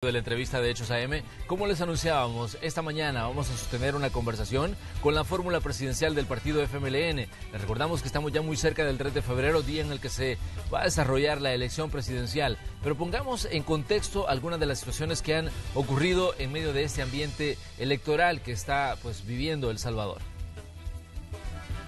De la entrevista de Hechos AM, como les anunciábamos, esta mañana vamos a sostener una conversación con la fórmula presidencial del partido FMLN. Les recordamos que estamos ya muy cerca del 3 de febrero, día en el que se va a desarrollar la elección presidencial. Pero pongamos en contexto algunas de las situaciones que han ocurrido en medio de este ambiente electoral que está viviendo El Salvador.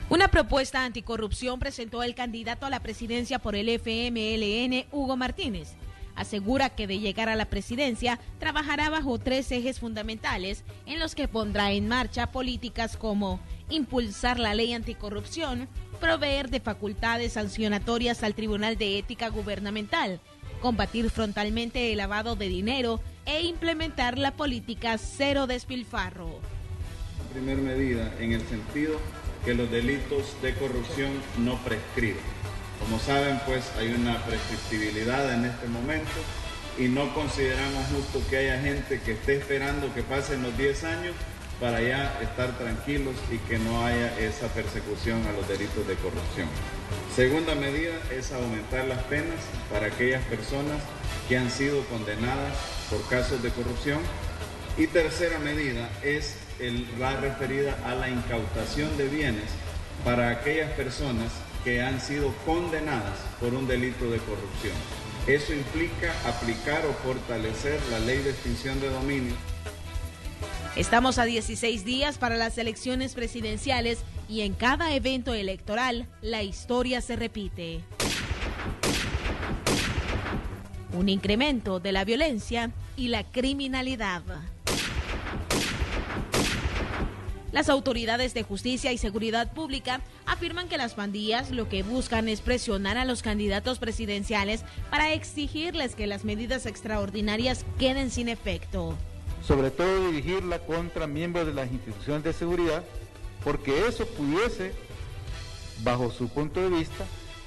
Una propuesta anticorrupción presentó el candidato a la presidencia por el FMLN, Hugo Martínez. Asegura que de llegar a la presidencia trabajará bajo 3 ejes fundamentales en los que pondrá en marcha políticas como impulsar la ley anticorrupción, proveer de facultades sancionatorias al Tribunal de Ética Gubernamental, combatir frontalmente el lavado de dinero e implementar la política cero despilfarro. Primera medida en el sentido que los delitos de corrupción no prescriben. Como saben, hay una prescriptibilidad en este momento y no consideramos justo que haya gente que esté esperando que pasen los 10 años para ya estar tranquilos y que no haya esa persecución a los delitos de corrupción. Segunda medida es aumentar las penas para aquellas personas que han sido condenadas por casos de corrupción. Y tercera medida es la referida a la incautación de bienes para aquellas personas que han sido condenadas por un delito de corrupción. Eso implica aplicar o fortalecer la ley de extinción de dominio. Estamos a 16 días para las elecciones presidenciales y en cada evento electoral la historia se repite. Un incremento de la violencia y la criminalidad. Las autoridades de justicia y seguridad pública afirman que las pandillas lo que buscan es presionar a los candidatos presidenciales para exigirles que las medidas extraordinarias queden sin efecto. Sobre todo dirigirla contra miembros de las instituciones de seguridad, porque eso pudiese, bajo su punto de vista,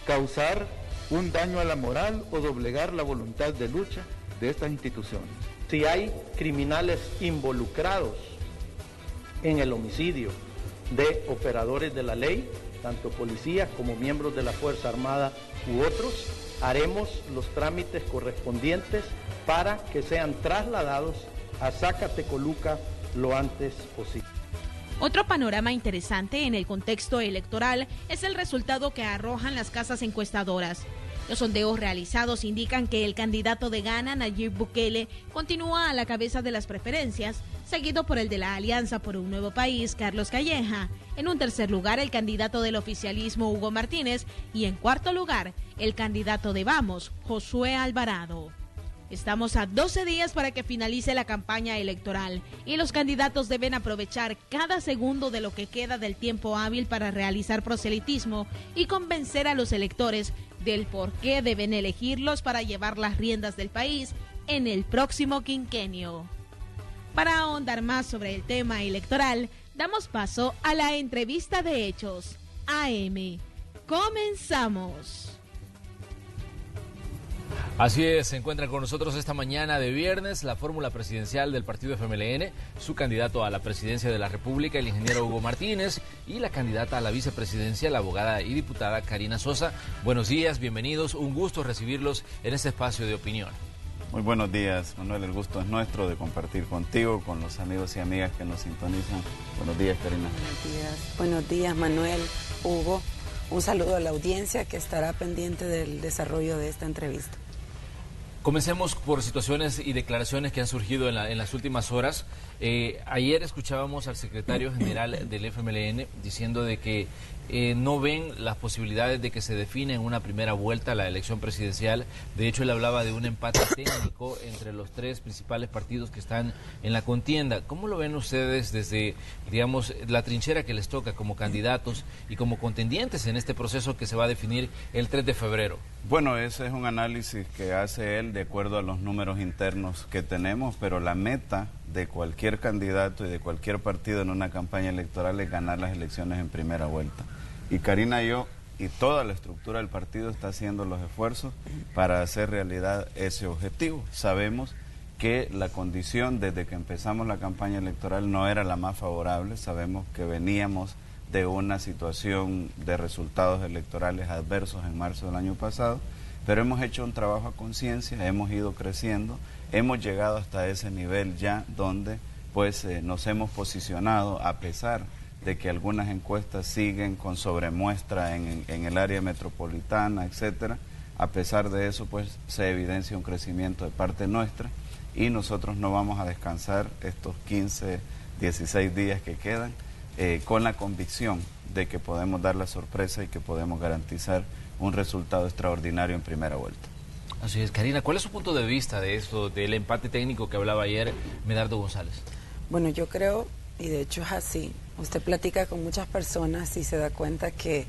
causar un daño a la moral o doblegar la voluntad de lucha de estas instituciones. Si hay criminales involucrados en el homicidio de operadores de la ley, tanto policías como miembros de la Fuerza Armada u otros, haremos los trámites correspondientes para que sean trasladados a Zacatecoluca lo antes posible. Otro panorama interesante en el contexto electoral es el resultado que arrojan las casas encuestadoras. Los sondeos realizados indican que el candidato de Gana, Nayib Bukele, continúa a la cabeza de las preferencias, seguido por el de la Alianza por un Nuevo País, Carlos Calleja. En un tercer lugar, el candidato del oficialismo, Hugo Martínez, y en cuarto lugar, el candidato de Vamos, Josué Alvarado. Estamos a 12 días para que finalice la campaña electoral y los candidatos deben aprovechar cada segundo de lo que queda del tiempo hábil para realizar proselitismo y convencer a los electores del por qué deben elegirlos para llevar las riendas del país en el próximo quinquenio. Para ahondar más sobre el tema electoral, damos paso a la entrevista de Hechos AM. ¡Comenzamos! Así es, se encuentra con nosotros esta mañana de viernes la fórmula presidencial del partido FMLN, su candidato a la presidencia de la República, el ingeniero Hugo Martínez, y la candidata a la vicepresidencia, la abogada y diputada Karina Sosa. Buenos días, bienvenidos, un gusto recibirlos en este espacio de opinión. Muy buenos días, Manuel, el gusto es nuestro de compartir contigo, con los amigos y amigas que nos sintonizan. Buenos días, Karina. Buenos días, Manuel, Hugo. Un saludo a la audiencia que estará pendiente del desarrollo de esta entrevista. Comencemos por situaciones y declaraciones que han surgido en las últimas horas. Ayer escuchábamos al secretario general del FMLN diciendo de que no ven las posibilidades de que se define en una primera vuelta la elección presidencial. De hecho, él hablaba de un empate técnico entre los 3 principales partidos que están en la contienda. ¿Cómo lo ven ustedes desde, digamos, la trinchera que les toca como candidatos y como contendientes en este proceso que se va a definir el 3 de febrero? Bueno, ese es un análisis que hace él de acuerdo a los números internos que tenemos, pero la meta de cualquier candidato y de cualquier partido en una campaña electoral es ganar las elecciones en primera vuelta. Y Karina y yo y toda la estructura del partido está haciendo los esfuerzos para hacer realidad ese objetivo. Sabemos que la condición desde que empezamos la campaña electoral no era la más favorable, sabemos que veníamos de una situación de resultados electorales adversos en marzo del año pasado, pero hemos hecho un trabajo a conciencia, hemos ido creciendo, hemos llegado hasta ese nivel ya donde pues nos hemos posicionado, a pesar de que algunas encuestas siguen con sobremuestra en el área metropolitana, etcétera. A pesar de eso, pues se evidencia un crecimiento de parte nuestra y nosotros no vamos a descansar estos 15, 16 días que quedan con la convicción de que podemos dar la sorpresa y que podemos garantizar un resultado extraordinario en primera vuelta. Así es, Karina, ¿cuál es su punto de vista de esto, del empate técnico que hablaba ayer Medardo González? Bueno, yo creo, y de hecho es así, usted platica con muchas personas y se da cuenta que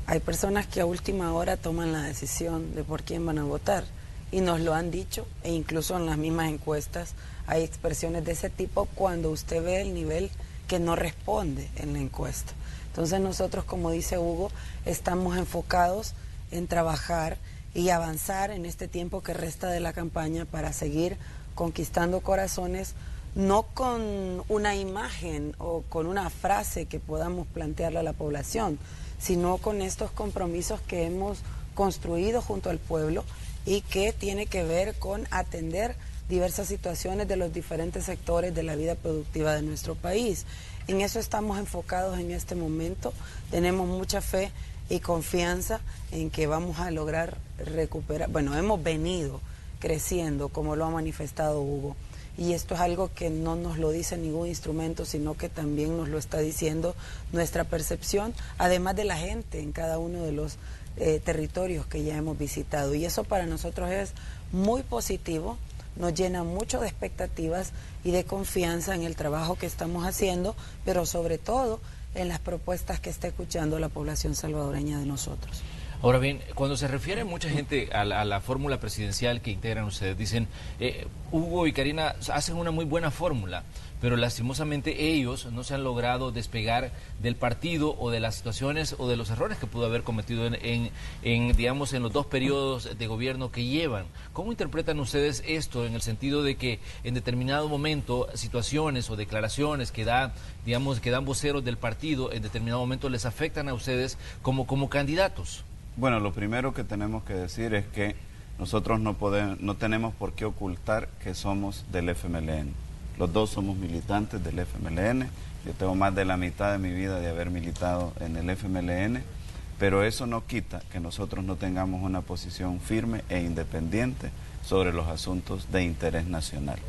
hay personas que a última hora toman la decisión de por quién van a votar y nos lo han dicho, e incluso en las mismas encuestas hay expresiones de ese tipo cuando usted ve el nivel que no responde en la encuesta. Entonces nosotros, como dice Hugo, estamos enfocados en trabajar y avanzar en este tiempo que resta de la campaña para seguir conquistando corazones, no con una imagen o con una frase que podamos plantearle a la población, sino con estos compromisos que hemos construido junto al pueblo y que tiene que ver con atender diversas situaciones de los diferentes sectores de la vida productiva de nuestro país. En eso estamos enfocados en este momento, tenemos mucha fe y confianza en que vamos a lograr recuperar, bueno, hemos venido creciendo como lo ha manifestado Hugo, y esto es algo que no nos lo dice ningún instrumento, sino que también nos lo está diciendo nuestra percepción, además de la gente en cada uno de los territorios que ya hemos visitado, y eso para nosotros es muy positivo, nos llena mucho de expectativas y de confianza en el trabajo que estamos haciendo, pero sobre todo en las propuestas que está escuchando la población salvadoreña de nosotros. Ahora bien, cuando se refiere mucha gente a la fórmula presidencial que integran ustedes, dicen, Hugo y Karina hacen una muy buena fórmula, pero lastimosamente ellos no se han logrado despegar del partido o de las situaciones o de los errores que pudo haber cometido digamos, en los 2 periodos de gobierno que llevan. ¿Cómo interpretan ustedes esto en el sentido de que en determinado momento situaciones o declaraciones que dan voceros del partido en determinado momento les afectan a ustedes como candidatos? Bueno, lo primero que tenemos que decir es que nosotros no tenemos por qué ocultar que somos del FMLN. Los dos somos militantes del FMLN. Yo tengo más de la mitad de mi vida de haber militado en el FMLN, pero eso no quita que nosotros no tengamos una posición firme e independiente sobre los asuntos de interés nacional.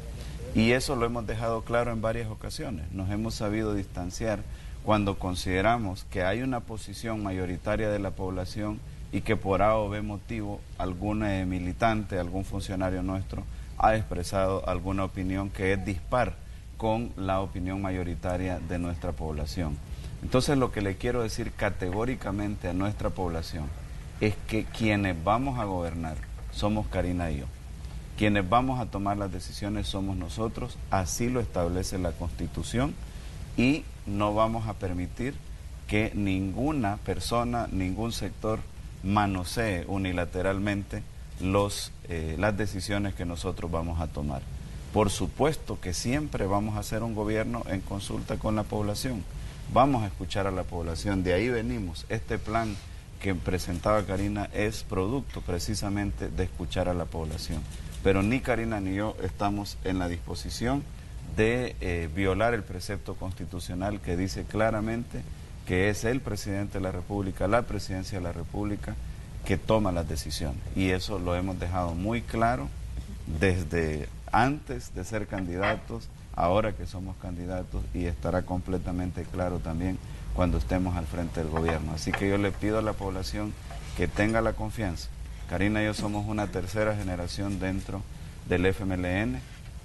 Y eso lo hemos dejado claro en varias ocasiones. Nos hemos sabido distanciar cuando consideramos que hay una posición mayoritaria de la población y que por A o B motivo algún militante, algún funcionario nuestro ha expresado alguna opinión que es dispar con la opinión mayoritaria de nuestra población. Entonces lo que le quiero decir categóricamente a nuestra población es que quienes vamos a gobernar somos Karina y yo. Quienes vamos a tomar las decisiones somos nosotros, así lo establece la Constitución, y no vamos a permitir que ninguna persona, ningún sector manosee unilateralmente las decisiones que nosotros vamos a tomar. Por supuesto que siempre vamos a hacer un gobierno en consulta con la población, vamos a escuchar a la población, de ahí venimos. Este plan que presentaba Karina es producto precisamente de escuchar a la población, pero ni Karina ni yo estamos en la disposición de violar el precepto constitucional que dice claramente que es el presidente de la República, la presidencia de la República, que toma las decisiones. Y eso lo hemos dejado muy claro desde antes de ser candidatos, ahora que somos candidatos, y estará completamente claro también cuando estemos al frente del gobierno. Así que yo le pido a la población que tenga la confianza. Karina y yo somos una tercera generación dentro del FMLN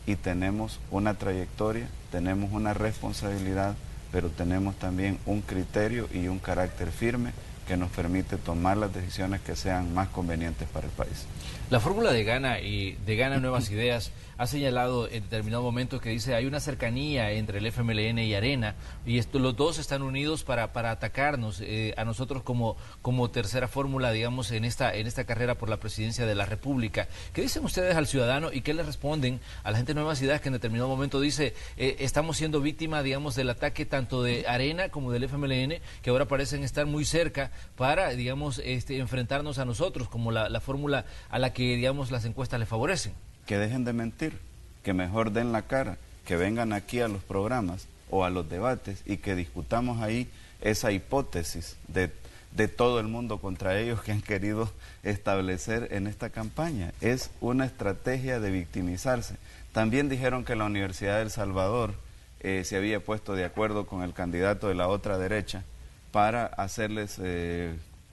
y tenemos una trayectoria, tenemos una responsabilidad, pero tenemos también un criterio y un carácter firme que nos permite tomar las decisiones que sean más convenientes para el país. La fórmula de Gana y de Gana Nuevas Ideas ha señalado en determinado momento que dice hay una cercanía entre el FMLN y Arena, y los dos están unidos para atacarnos a nosotros como tercera fórmula, digamos, en esta carrera por la presidencia de la República. ¿Qué dicen ustedes al ciudadano y qué le responden a la gente de Nuevas Ideas que en determinado momento dice estamos siendo víctima, digamos, del ataque tanto de Arena como del FMLN, que ahora parecen estar muy cerca para, digamos, enfrentarnos a nosotros como la fórmula a la que, digamos, las encuestas le favorecen? que dejen de mentir, que mejor den la cara, que vengan aquí a los programas o a los debates y que discutamos ahí esa hipótesis de todo el mundo contra ellos que han querido establecer en esta campaña. Es una estrategia de victimizarse. También dijeron que la Universidad de El Salvador se había puesto de acuerdo con el candidato de la otra derecha para hacerles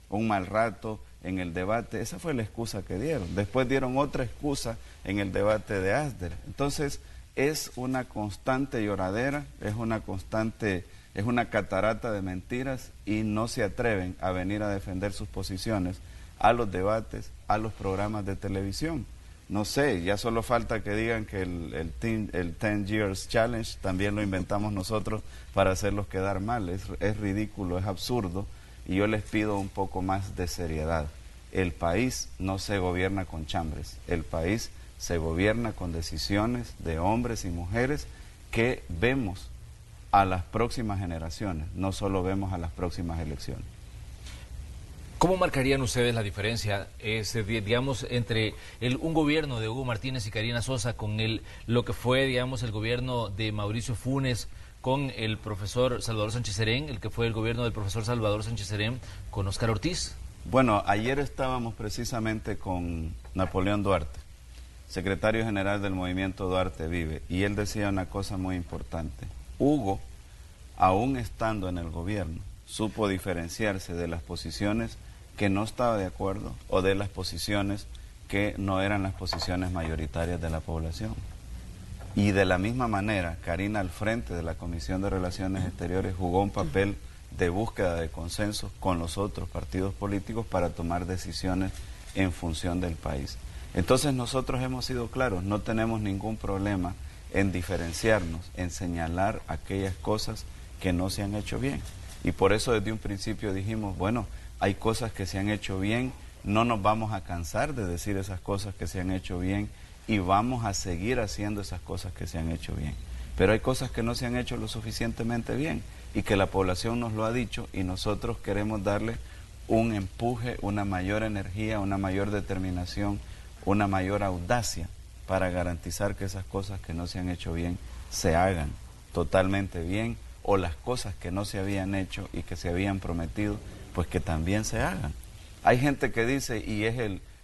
un mal rato en el debate. Esa fue la excusa que dieron. Después dieron otra excusa en el debate de Asder. Entonces, es una constante lloradera, es una catarata de mentiras y no se atreven a venir a defender sus posiciones a los debates, a los programas de televisión. No sé, ya solo falta que digan que el 10 Years Challenge también lo inventamos nosotros para hacerlos quedar mal. Es ridículo, es absurdo y yo les pido un poco más de seriedad. El país no se gobierna con chambres, el país se gobierna con decisiones de hombres y mujeres que vemos a las próximas generaciones, no solo vemos a las próximas elecciones. ¿Cómo marcarían ustedes la diferencia, digamos, entre un gobierno de Hugo Martínez y Karina Sosa con lo que fue, digamos, el gobierno de Mauricio Funes con el profesor Salvador Sánchez Serén, el que fue el gobierno del profesor Salvador Sánchez Serén con Óscar Ortiz? Bueno, ayer estábamos precisamente con Napoleón Duarte, secretario general del movimiento Duarte Vive, y él decía una cosa muy importante. Hugo, aún estando en el gobierno, supo diferenciarse de las posiciones que no estaba de acuerdo o de las posiciones que no eran las posiciones mayoritarias de la población. Y de la misma manera, Karina al frente de la Comisión de Relaciones Exteriores jugó un papel de búsqueda de consenso con los otros partidos políticos para tomar decisiones en función del país. Entonces nosotros hemos sido claros, no tenemos ningún problema en diferenciarnos, en señalar aquellas cosas que no se han hecho bien. Y por eso desde un principio dijimos, bueno, hay cosas que se han hecho bien, no nos vamos a cansar de decir esas cosas que se han hecho bien y vamos a seguir haciendo esas cosas que se han hecho bien. Pero hay cosas que no se han hecho lo suficientemente bien y que la población nos lo ha dicho y nosotros queremos darle un empuje, una mayor energía, una mayor determinación, una mayor audacia para garantizar que esas cosas que no se han hecho bien se hagan totalmente bien, o las cosas que no se habían hecho y que se habían prometido, pues que también se hagan. Hay gente que dice, y es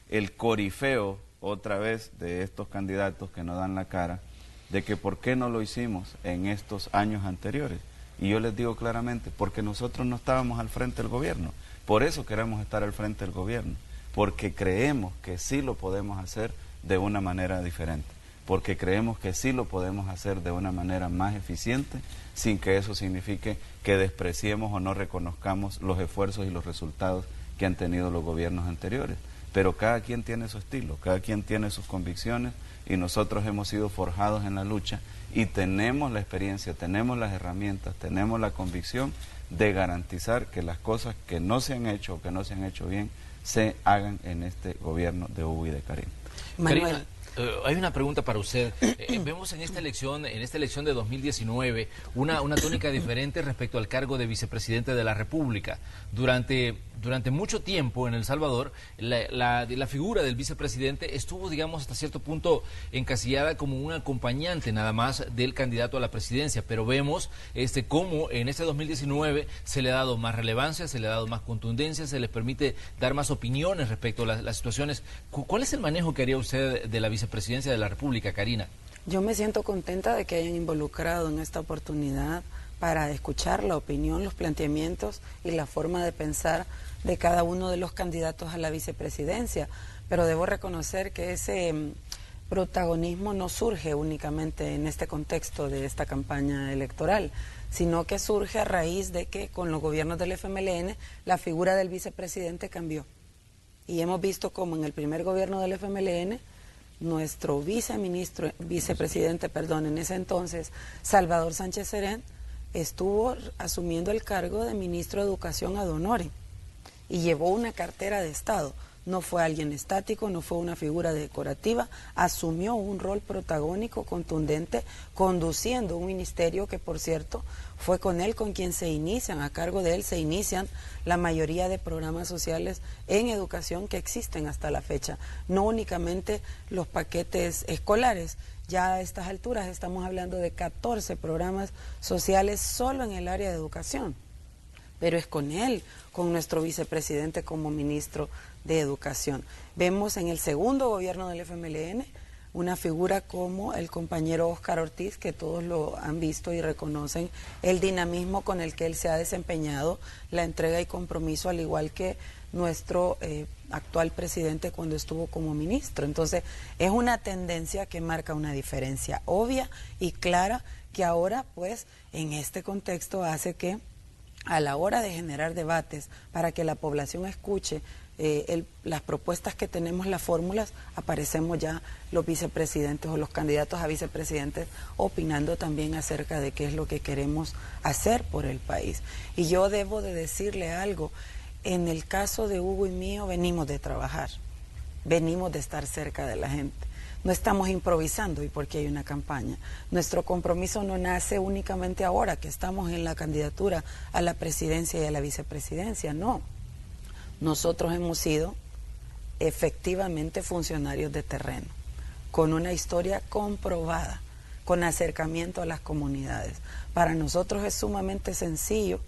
el corifeo otra vez de estos candidatos que no dan la cara, de que por qué no lo hicimos en estos años anteriores. Y yo les digo claramente, porque nosotros no estábamos al frente del gobierno, por eso queremos estar al frente del gobierno, porque creemos que sí lo podemos hacer de una manera diferente, porque creemos que sí lo podemos hacer de una manera más eficiente, sin que eso signifique que despreciemos o no reconozcamos los esfuerzos y los resultados que han tenido los gobiernos anteriores. Pero cada quien tiene su estilo, cada quien tiene sus convicciones y nosotros hemos sido forjados en la lucha y tenemos la experiencia, tenemos las herramientas, tenemos la convicción de garantizar que las cosas que no se han hecho o que no se han hecho bien se hagan en este gobierno de Hugo y de Karina. Karina, hay una pregunta para usted. Vemos en esta elección de 2019 una tónica diferente respecto al cargo de vicepresidente de la República. Durante mucho tiempo en El Salvador, la figura del vicepresidente estuvo, digamos, hasta cierto punto encasillada como un acompañante nada más del candidato a la presidencia, pero vemos cómo en este 2019 se le ha dado más relevancia, se le ha dado más contundencia, se les permite dar más opiniones respecto a las situaciones. ¿Cuál es el manejo que haría usted de la vicepresidencia de la República, Karina? Yo me siento contenta de que hayan involucrado en esta oportunidad para escuchar la opinión, los planteamientos y la forma de pensar de cada uno de los candidatos a la vicepresidencia, pero debo reconocer que ese protagonismo no surge únicamente en este contexto de esta campaña electoral, sino que surge a raíz de que con los gobiernos del FMLN la figura del vicepresidente cambió. Y hemos visto como en el primer gobierno del FMLN, nuestro vicepresidente, en ese entonces, Salvador Sánchez Serén, estuvo asumiendo el cargo de ministro de Educación ad honorem y llevó una cartera de Estado. no fue alguien estático, no fue una figura decorativa, asumió un rol protagónico, contundente, conduciendo un ministerio que, por cierto, fue con él con quien se inician, a cargo de él se inician la mayoría de programas sociales en educación que existen hasta la fecha, no únicamente los paquetes escolares. Ya a estas alturas estamos hablando de 14 programas sociales solo en el área de educación, pero es con él, con nuestro vicepresidente como ministro de Educación. Vemos en el segundo gobierno del FMLN una figura como el compañero Óscar Ortiz, que todos lo han visto y reconocen el dinamismo con el que él se ha desempeñado, la entrega y compromiso, al igual que nuestro actual presidente cuando estuvo como ministro. Entonces, es una tendencia que marca una diferencia obvia y clara que ahora, pues, en este contexto hace que a la hora de generar debates para que la población escuche las propuestas que tenemos, las fórmulas, aparecemos ya los vicepresidentes o los candidatos a vicepresidentes opinando también acerca de qué es lo que queremos hacer por el país. Y yo debo de decirle algo, en el caso de Hugo y mío venimos de trabajar, venimos de estar cerca de la gente. No estamos improvisando y porque hay una campaña. Nuestro compromiso no nace únicamente ahora que estamos en la candidatura a la presidencia y a la vicepresidencia, no. Nosotros hemos sido efectivamente funcionarios de terreno, con una historia comprobada, con acercamiento a las comunidades. Para nosotros es sumamente sencillo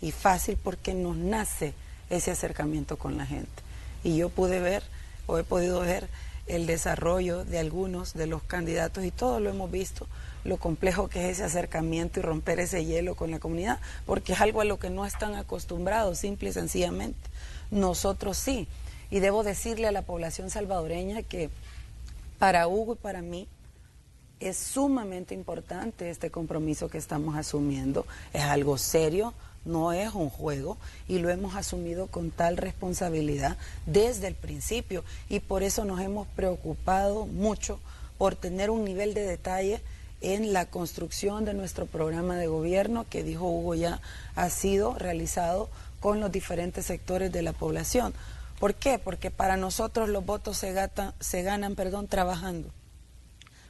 y fácil porque nos nace ese acercamiento con la gente. Y yo pude ver, o he podido ver, el desarrollo de algunos de los candidatos y todos lo hemos visto, lo complejo que es ese acercamiento y romper ese hielo con la comunidad, porque es algo a lo que no están acostumbrados, simple y sencillamente. Nosotros sí, y debo decirle a la población salvadoreña que para Hugo y para mí es sumamente importante este compromiso que estamos asumiendo, es algo serio, no es un juego y lo hemos asumido con tal responsabilidad desde el principio y por eso nos hemos preocupado mucho por tener un nivel de detalle en la construcción de nuestro programa de gobierno que, dijo Hugo, ya ha sido realizado con los diferentes sectores de la población. ¿Por qué? Porque para nosotros los votos se ganan trabajando.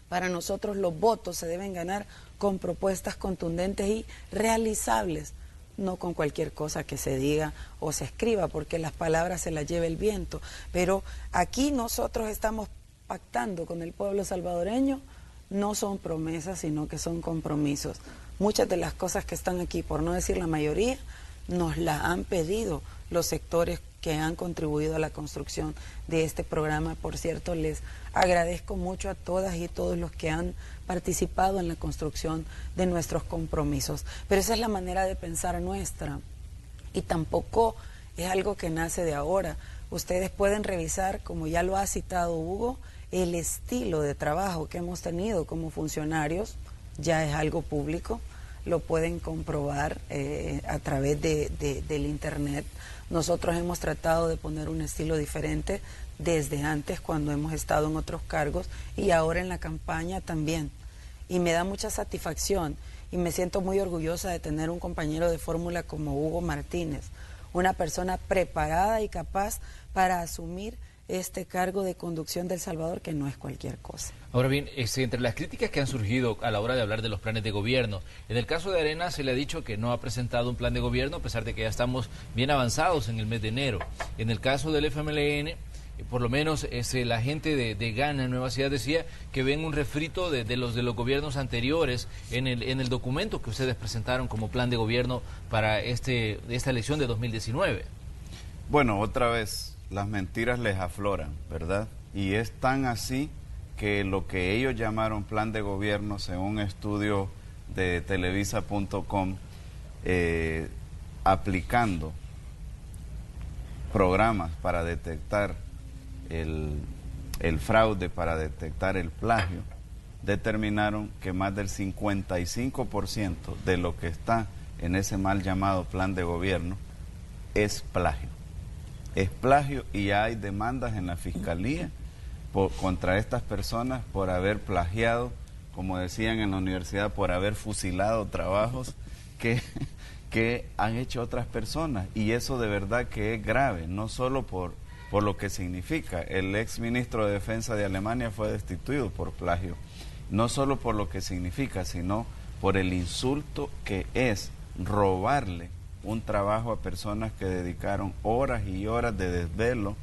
Para nosotros los votos se deben ganar con propuestas contundentes y realizables, no con cualquier cosa que se diga o se escriba, porque las palabras se las lleva el viento. Pero aquí nosotros estamos pactando con el pueblo salvadoreño, no son promesas, sino que son compromisos. Muchas de las cosas que están aquí, por no decir la mayoría, nos las han pedido los sectores que han contribuido a la construcción de este programa. Por cierto, les agradezco mucho a todas y todos los que han participado en la construcción de nuestros compromisos. Pero esa es la manera de pensar nuestra y tampoco es algo que nace de ahora. Ustedes pueden revisar, como ya lo ha citado Hugo, el estilo de trabajo que hemos tenido como funcionarios, ya es algo público, lo pueden comprobar a través del internet. Nosotros hemos tratado de poner un estilo diferente desde antes cuando hemos estado en otros cargos y ahora en la campaña también. Y me da mucha satisfacción y me siento muy orgullosa de tener un compañero de fórmula como Hugo Martínez, una persona preparada y capaz para asumir este cargo de conducción de El Salvador, que no es cualquier cosa. Ahora bien, entre las críticas que han surgido a la hora de hablar de los planes de gobierno, en el caso de Arena se le ha dicho que no ha presentado un plan de gobierno, a pesar de que ya estamos bien avanzados en el mes de enero. En el caso del FMLN, por lo menos la gente de Gana en Nueva Ciudad decía que ven un refrito de los gobiernos anteriores en el documento que ustedes presentaron como plan de gobierno para esta elección de 2019. Bueno, otra vez, las mentiras les afloran, ¿verdad? Y es tan así que lo que ellos llamaron plan de gobierno, según un estudio de televisa.com, aplicando programas para detectar el fraude, para detectar el plagio, determinaron que más del 55% de lo que está en ese mal llamado plan de gobierno es plagio. Es plagio y ya hay demandas en la Fiscalía contra estas personas por haber plagiado, como decían en la universidad, por haber fusilado trabajos que han hecho otras personas. Y eso de verdad que es grave, no solo por por lo que significa. El ex ministro de Defensa de Alemania fue destituido por plagio, no solo por lo que significa, sino por el insulto que es robarle un trabajo a personas que dedicaron horas y horas de desvelo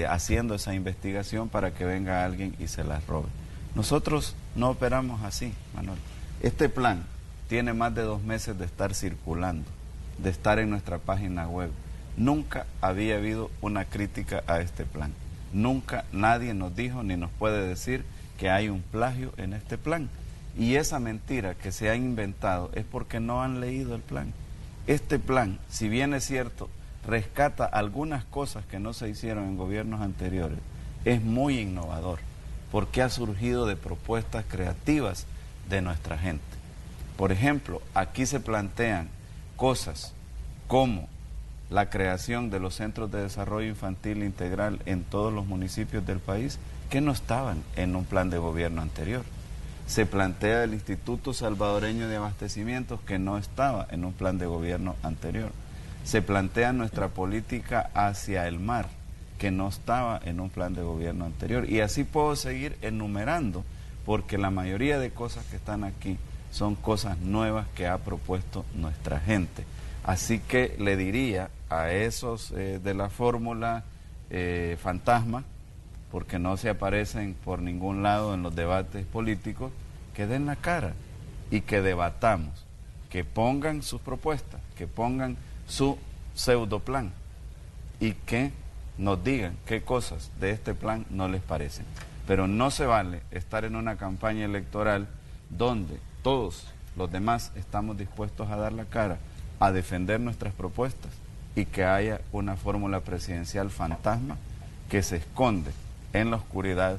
haciendo esa investigación para que venga alguien y se las robe. Nosotros no operamos así, Manuel. Este plan tiene más de 2 meses de estar circulando, de estar en nuestra página web. Nunca había habido una crítica a este plan. Nunca nadie nos dijo ni nos puede decir que hay un plagio en este plan. Y esa mentira que se ha inventado es porque no han leído el plan. Este plan, si bien es cierto, rescata algunas cosas que no se hicieron en gobiernos anteriores, es muy innovador, porque ha surgido de propuestas creativas de nuestra gente. Por ejemplo, aquí se plantean cosas como la creación de los centros de desarrollo infantil integral en todos los municipios del país, que no estaban en un plan de gobierno anterior. Se plantea el Instituto Salvadoreño de Abastecimientos, que no estaba en un plan de gobierno anterior. Se plantea nuestra política hacia el mar, que no estaba en un plan de gobierno anterior. Y así puedo seguir enumerando, porque la mayoría de cosas que están aquí son cosas nuevas que ha propuesto nuestra gente. Así que le diría a esos de la fórmula fantasma, porque no se aparecen por ningún lado en los debates políticos, que den la cara y que debatamos, que pongan sus propuestas, que pongan su pseudoplan y que nos digan qué cosas de este plan no les parecen. Pero no se vale estar en una campaña electoral donde todos los demás estamos dispuestos a dar la cara, a defender nuestras propuestas, y que haya una fórmula presidencial fantasma que se esconde en la oscuridad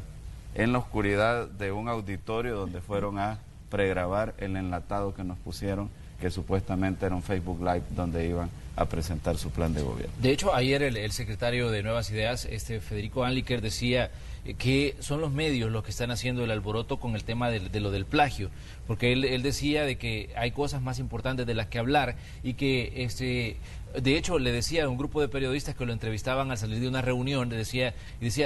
de un auditorio donde fueron a pregrabar el enlatado que nos pusieron, que supuestamente era un Facebook Live donde iban a presentar su plan de gobierno. De hecho, ayer el secretario de Nuevas Ideas, Federico Anliker, decía que son los medios los que están haciendo el alboroto con el tema de lo del plagio, porque él decía de que hay cosas más importantes de las que hablar y que de hecho le decía a un grupo de periodistas que lo entrevistaban al salir de una reunión, decía,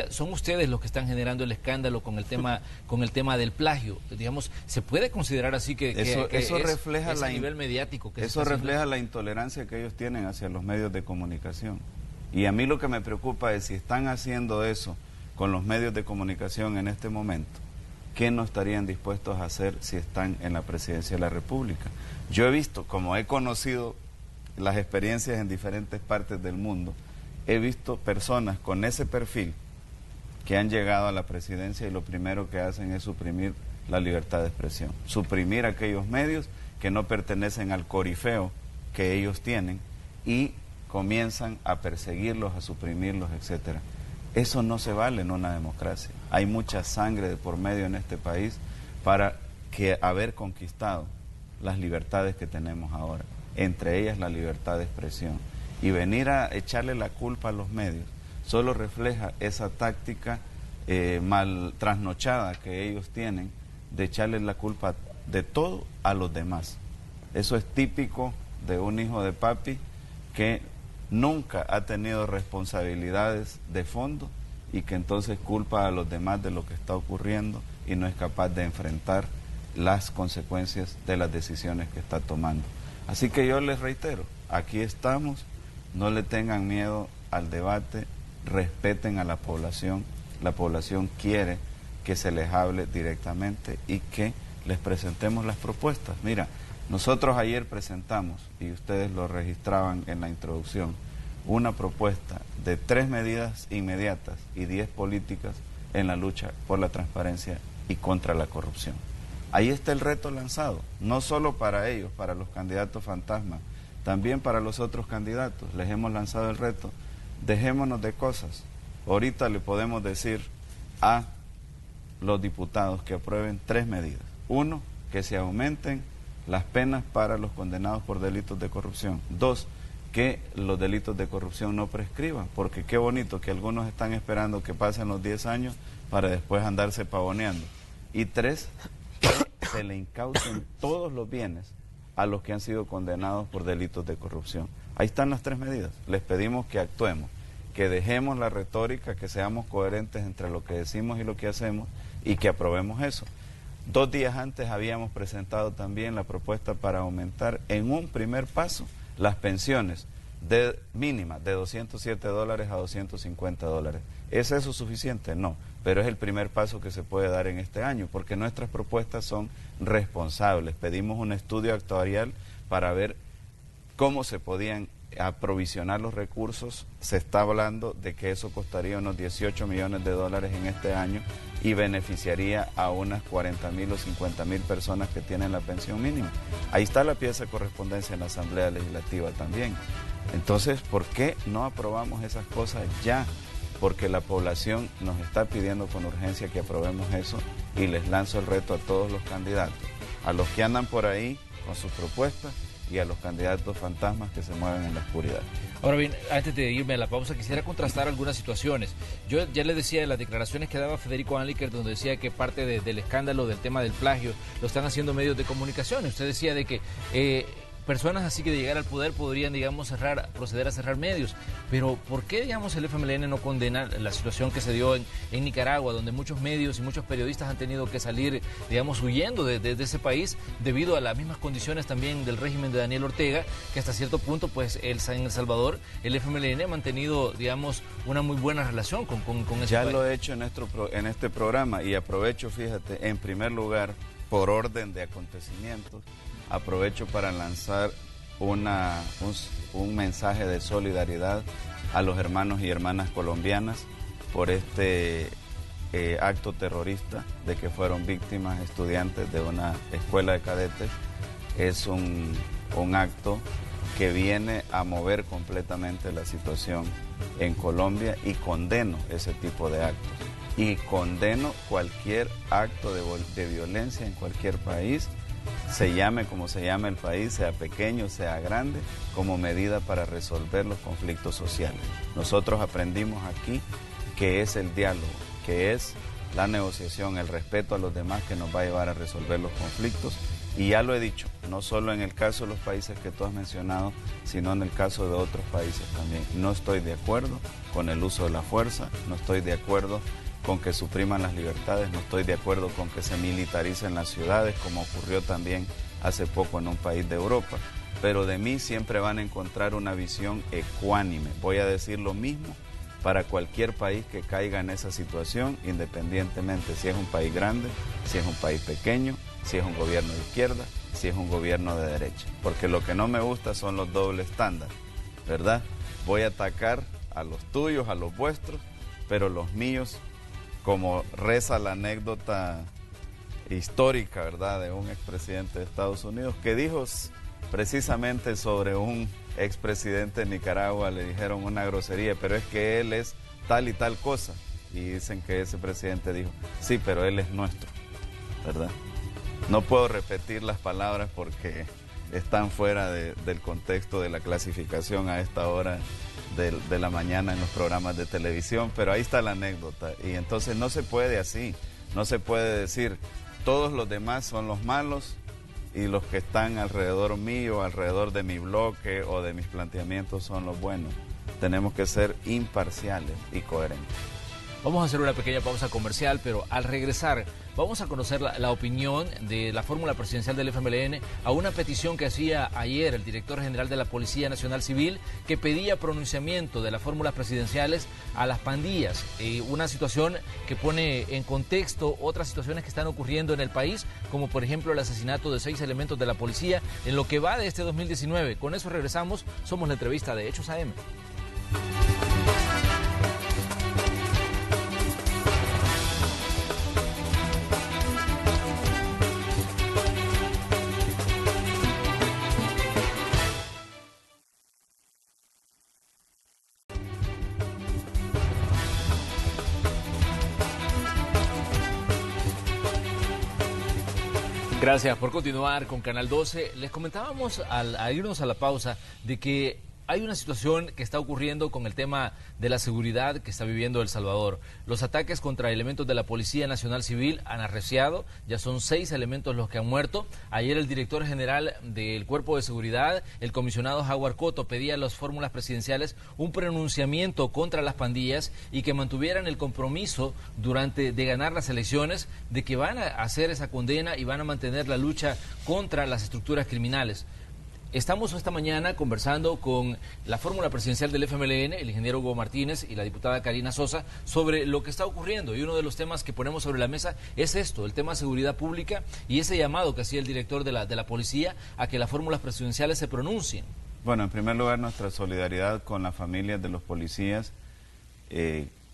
son ustedes los que están generando el escándalo con el tema del plagio. Digamos, se puede considerar así que eso refleja a nivel mediático que eso refleja la intolerancia que ellos tienen hacia los medios de comunicación. Y a mí lo que me preocupa es si están haciendo eso con los medios de comunicación en este momento, ¿qué no estarían dispuestos a hacer si están en la presidencia de la República? Yo he visto, como he conocido las experiencias en diferentes partes del mundo, he visto personas con ese perfil que han llegado a la presidencia y lo primero que hacen es suprimir la libertad de expresión, suprimir aquellos medios que no pertenecen al corifeo que ellos tienen y comienzan a perseguirlos, a suprimirlos, etcétera. Eso no se vale en una democracia. Hay mucha sangre de por medio en este país para haber conquistado las libertades que tenemos ahora, entre ellas la libertad de expresión. Y venir a echarle la culpa a los medios solo refleja esa táctica mal trasnochada que ellos tienen de echarle la culpa de todo a los demás. Eso es típico de un hijo de papi que nunca ha tenido responsabilidades de fondo y que entonces culpa a los demás de lo que está ocurriendo y no es capaz de enfrentar las consecuencias de las decisiones que está tomando. Así que yo les reitero, aquí estamos, no le tengan miedo al debate, respeten a la población quiere que se les hable directamente y que les presentemos las propuestas. Mira, nosotros ayer presentamos, y ustedes lo registraban en la introducción, una propuesta de 3 medidas inmediatas y 10 políticas en la lucha por la transparencia y contra la corrupción. Ahí está el reto lanzado, no solo para ellos, para los candidatos fantasmas, también para los otros candidatos. Les hemos lanzado el reto, dejémonos de cosas. Ahorita le podemos decir a los diputados que aprueben 3 medidas. 1, que se aumenten las penas para los condenados por delitos de corrupción. 2, que los delitos de corrupción no prescriban, porque qué bonito que algunos están esperando que pasen los 10 años para después andarse pavoneando. Y 3, que se le incaucen todos los bienes a los que han sido condenados por delitos de corrupción. Ahí están las 3 medidas. Les pedimos que actuemos, que dejemos la retórica, que seamos coherentes entre lo que decimos y lo que hacemos y que aprobemos eso. 2 días antes habíamos presentado también la propuesta para aumentar en un primer paso las pensiones mínimas de $207 a $250. ¿Es eso suficiente? No, pero es el primer paso que se puede dar en este año, porque nuestras propuestas son responsables. Pedimos un estudio actuarial para ver cómo se podían aprovisionar los recursos. Se está hablando de que eso costaría unos $18 millones en este año y beneficiaría a unas 40.000 o 50.000 personas que tienen la pensión mínima. Ahí está la pieza de correspondencia en la Asamblea Legislativa también. Entonces, ¿por qué no aprobamos esas cosas ya? Porque la población nos está pidiendo con urgencia que aprobemos eso, y les lanzo el reto a todos los candidatos, a los que andan por ahí con sus propuestas y a los candidatos fantasmas que se mueven en la oscuridad. Ahora bien, antes de irme a la pausa, quisiera contrastar algunas situaciones. Yo ya le decía de las declaraciones que daba Federico Anliker, donde decía que parte del escándalo del tema del plagio lo están haciendo medios de comunicación. Usted decía de que personas así que de llegar al poder podrían, digamos, proceder a cerrar medios. Pero ¿por qué, digamos, el FMLN no condena la situación que se dio en Nicaragua, donde muchos medios y muchos periodistas han tenido que salir, digamos, huyendo de ese país debido a las mismas condiciones también del régimen de Daniel Ortega, que hasta cierto punto, pues, en El Salvador, el FMLN ha mantenido, digamos, una muy buena relación con ese país? Ya lo he hecho en este programa, y aprovecho, fíjate, en primer lugar, por orden de acontecimientos, aprovecho para lanzar un mensaje de solidaridad a los hermanos y hermanas colombianas por este acto terrorista de que fueron víctimas estudiantes de una escuela de cadetes. Es un acto que viene a mover completamente la situación en Colombia, y condeno ese tipo de actos. Y condeno cualquier acto de violencia en cualquier país, se llame como se llame el país, sea pequeño, sea grande, como medida para resolver los conflictos sociales. Nosotros aprendimos aquí que es el diálogo, que es la negociación, el respeto a los demás que nos va a llevar a resolver los conflictos. Y ya lo he dicho, no solo en el caso de los países que tú has mencionado, sino en el caso de otros países también. No estoy de acuerdo con el uso de la fuerza, no estoy de acuerdo con que supriman las libertades, no estoy de acuerdo con que se militaricen las ciudades, como ocurrió también hace poco en un país de Europa, pero de mí siempre van a encontrar una visión ecuánime. Voy a decir lo mismo para cualquier país que caiga en esa situación, independientemente si es un país grande, si es un país pequeño, si es un gobierno de izquierda, si es un gobierno de derecha, porque lo que no me gusta son los dobles estándares, ¿verdad? Voy a atacar a los tuyos, a los vuestros, pero los míos, como reza la anécdota histórica, ¿verdad?, de un expresidente de Estados Unidos que dijo precisamente sobre un expresidente de Nicaragua, le dijeron una grosería, pero es que él es tal y tal cosa, y dicen que ese presidente dijo, sí, pero él es nuestro, ¿verdad? No puedo repetir las palabras porque están fuera del contexto de la clasificación a esta hora de la mañana en los programas de televisión, pero ahí está la anécdota. Y entonces no se puede así, no se puede decir todos los demás son los malos y los que están alrededor mío, alrededor de mi bloque o de mis planteamientos son los buenos. Tenemos que ser imparciales y coherentes. Vamos a hacer una pequeña pausa comercial, pero al regresar vamos a conocer la opinión de la fórmula presidencial del FMLN a una petición que hacía ayer el director general de la Policía Nacional Civil, que pedía pronunciamiento de las fórmulas presidenciales a las pandillas. Una situación que pone en contexto otras situaciones que están ocurriendo en el país, como por ejemplo el asesinato de 6 elementos de la policía en lo que va de este 2019. Con eso regresamos. Somos la entrevista de Hechos AM. Gracias por continuar con Canal 12. Les comentábamos al irnos a la pausa de que Hay una situación que está ocurriendo con el tema de la seguridad que está viviendo El Salvador. Los ataques contra elementos de la Policía Nacional Civil han arreciado, ya son 6 elementos los que han muerto. Ayer el director general del Cuerpo de Seguridad, el comisionado Howard Cotto, pedía a las fórmulas presidenciales un pronunciamiento contra las pandillas y que mantuvieran el compromiso de ganar las elecciones, de que van a hacer esa condena y van a mantener la lucha contra las estructuras criminales. Estamos esta mañana conversando con la fórmula presidencial del FMLN, el ingeniero Hugo Martínez y la diputada Karina Sosa, sobre lo que está ocurriendo. Y uno de los temas que ponemos sobre la mesa es esto, el tema de seguridad pública y ese llamado que hacía el director de la policía a que las fórmulas presidenciales se pronuncien. Bueno, en primer lugar, nuestra solidaridad con las familias de los policías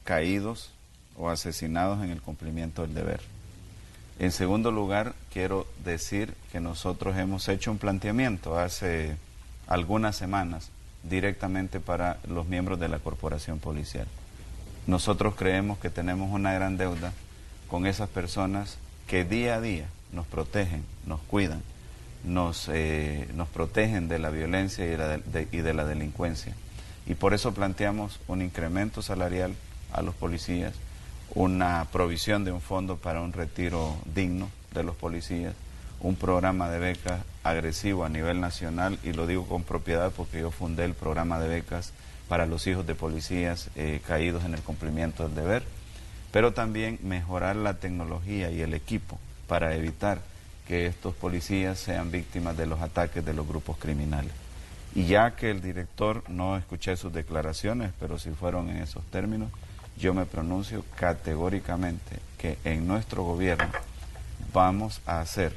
caídos o asesinados en el cumplimiento del deber. En segundo lugar, quiero decir que nosotros hemos hecho un planteamiento hace algunas semanas directamente para los miembros de la corporación policial. Nosotros creemos que tenemos una gran deuda con esas personas que día a día nos protegen, nos cuidan, nos protegen de la violencia y de la delincuencia. Y por eso planteamos un incremento salarial a los policías, una provisión de un fondo para un retiro digno de los policías, un programa de becas agresivo a nivel nacional, y lo digo con propiedad porque yo fundé el programa de becas para los hijos de policías caídos en el cumplimiento del deber, pero también mejorar la tecnología y el equipo para evitar que estos policías sean víctimas de los ataques de los grupos criminales. Y ya que el director, no escuché sus declaraciones, pero si fueron en esos términos, yo me pronuncio categóricamente que en nuestro gobierno vamos a hacer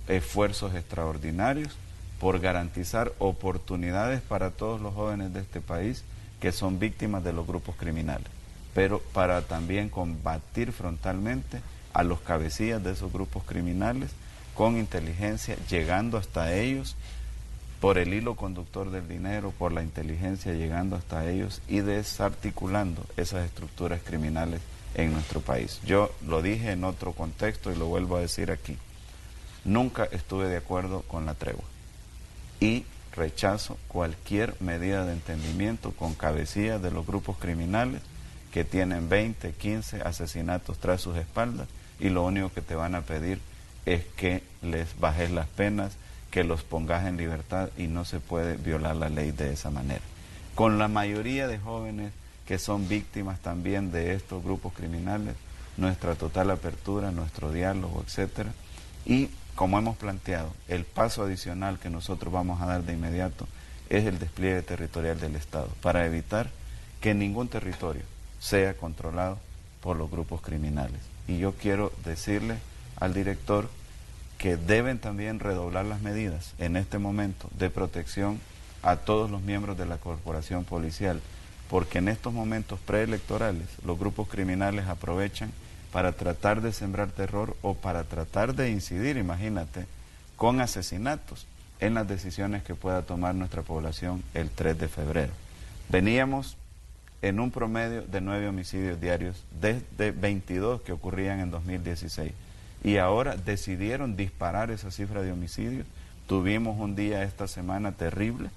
esfuerzos extraordinarios por garantizar oportunidades para todos los jóvenes de este país que son víctimas de los grupos criminales, pero para también combatir frontalmente a los cabecillas de esos grupos criminales con inteligencia, llegando hasta ellos por el hilo conductor del dinero, por la inteligencia, llegando hasta ellos y desarticulando esas estructuras criminales en nuestro país. Yo lo dije en otro contexto y lo vuelvo a decir aquí. Nunca estuve de acuerdo con la tregua y rechazo cualquier medida de entendimiento con cabecillas de los grupos criminales que tienen 20, 15 asesinatos tras sus espaldas y lo único que te van a pedir es que les bajes las penas, que los pongas en libertad, y no se puede violar la ley de esa manera. Con la mayoría de jóvenes que son víctimas también de estos grupos criminales, nuestra total apertura, nuestro diálogo, etcétera. Y como hemos planteado, el paso adicional que nosotros vamos a dar de inmediato es el despliegue territorial del Estado, para evitar que ningún territorio sea controlado por los grupos criminales. Y yo quiero decirle al director que deben también redoblar las medidas en este momento de protección a todos los miembros de la corporación policial, porque en estos momentos preelectorales los grupos criminales aprovechan para tratar de sembrar terror o para tratar de incidir, imagínate, con asesinatos en las decisiones que pueda tomar nuestra población el 3 de febrero. Veníamos en un promedio de 9 homicidios diarios desde 22 que ocurrían en 2016. Y ahora decidieron disparar esa cifra de homicidios. Tuvimos un día esta semana terrible